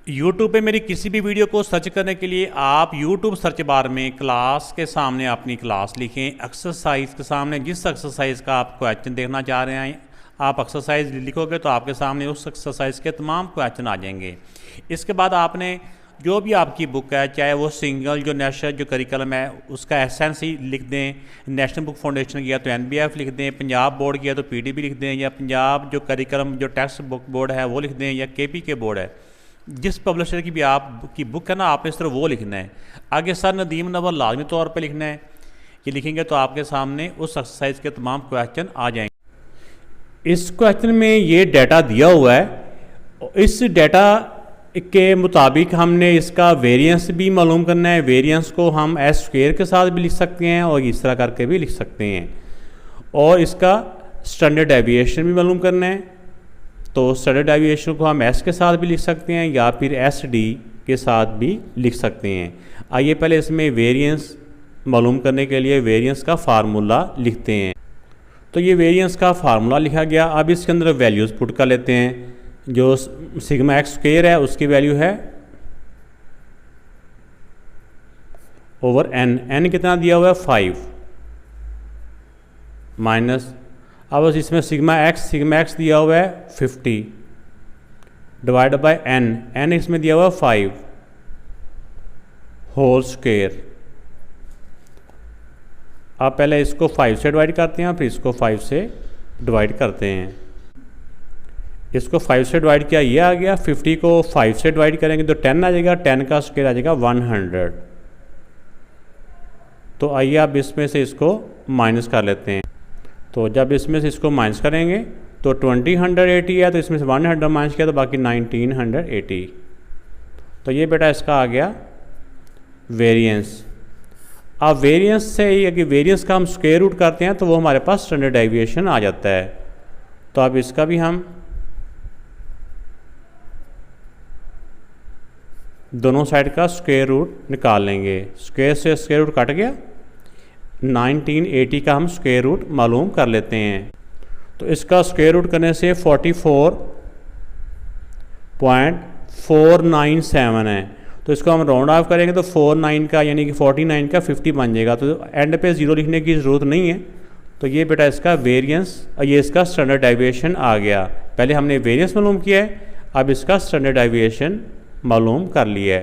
YouTube पे मेरी किसी भी वीडियो को सर्च करने के लिए आप YouTube सर्च बार में क्लास के सामने अपनी क्लास लिखें, एक्सरसाइज के सामने जिस एक्सरसाइज का आप क्वेश्चन देखना चाह रहे हैं आप एक्सरसाइज लिखोगे तो आपके सामने उस एक्सरसाइज के तमाम क्वेश्चन आ जाएंगे। इसके बाद आपने जो भी आपकी बुक है, चाहे वो सिंगल जो नेशनल जो करिकुलम है उसका एसेंस ही लिख दें, नेशनल बुक फाउंडेशन किया तो NBF लिख दें, पंजाब बोर्ड किया तो PDB लिख दें, या पंजाब जो करिकुलम जो टेक्स्ट बुक बोर्ड है वो लिख दें, या KPK बोर्ड है, जिस पब्लिशर की भी आपकी बुक है ना आपने इस तरह वो लिखना है। आगे सर नदीम नवल लाजमी तौर पे लिखना है। ये लिखेंगे तो आपके सामने उस एक्सरसाइज के तमाम क्वेश्चन आ जाएंगे। इस क्वेश्चन में ये डाटा दिया हुआ है, इस डाटा के मुताबिक हमने इसका वेरिएंस भी मालूम करना है। वेरिएंस को हम एस स्क्वायर के साथ भी लिख सकते हैं और इस तरह करके भी लिख सकते हैं, और इसका स्टैंडर्ड डेविएशन भी मालूम करना है। तो स्टैंडर्ड डेविएशन को हम एस के साथ भी लिख सकते हैं या फिर SD के साथ भी लिख सकते हैं। आइए पहले इसमें वेरिएंस मालूम करने के लिए वेरिएंस का फार्मूला लिखते हैं। तो ये वेरिएंस का फार्मूला लिखा गया। अब इसके अंदर वैल्यूज़ पुट कर लेते हैं। जो सिग्मा एक्स स्क्वायर है उसकी वैल्यू है ओवर n कितना दिया हुआ है 5 माइनस, अब इसमें सिग्मा एक्स दिया हुआ है 50 डिवाइड बाय n इसमें दिया हुआ है 5 होल स्क्वायर। अब पहले इसको 5 से डिवाइड करते हैं फिर इसको 5 से डिवाइड करते हैं। इसको 5 से डिवाइड किया ये आ गया, 50 को 5 से डिवाइड करेंगे तो 10 आ जाएगा, 10 का स्क्वायर आ जाएगा 100। तो आइए अब इसमें से इसको माइनस कर लेते हैं। तो जब इसमें से इसको माइनस करेंगे तो 2080 है, तो इसमें से 100 माइनस किया तो बाकी 1980। तो ये बेटा इसका आ गया वेरिएंस। अब वेरिएंस से ही अगर वेरिएंस का हम स्क्वायर रूट करते हैं तो वो हमारे पास स्टैंडर्ड डेविएशन आ जाता है। तो अब इसका भी हम दोनों साइड का स्क्वायर रूट निकाल लेंगे। स्क्वायर से स्क्वायर रूट कट गया, 1980 का हम स्क्वायर रूट मालूम कर लेते हैं। तो इसका स्क्वायर रूट करने से 44.497 है। तो इसको हम राउंड ऑफ करेंगे तो 49 का यानी कि 49 का 50 बन जाएगा। तो एंड पे 0 लिखने की ज़रूरत नहीं है। तो ये बेटा इसका वेरिएंस, ये इसका स्टैंडर्ड डेविएशन आ गया। पहले हमने वेरिएंस मालूम किया है, अब इसका स्टैंडर्ड डेविएशन मालूम कर लिया है।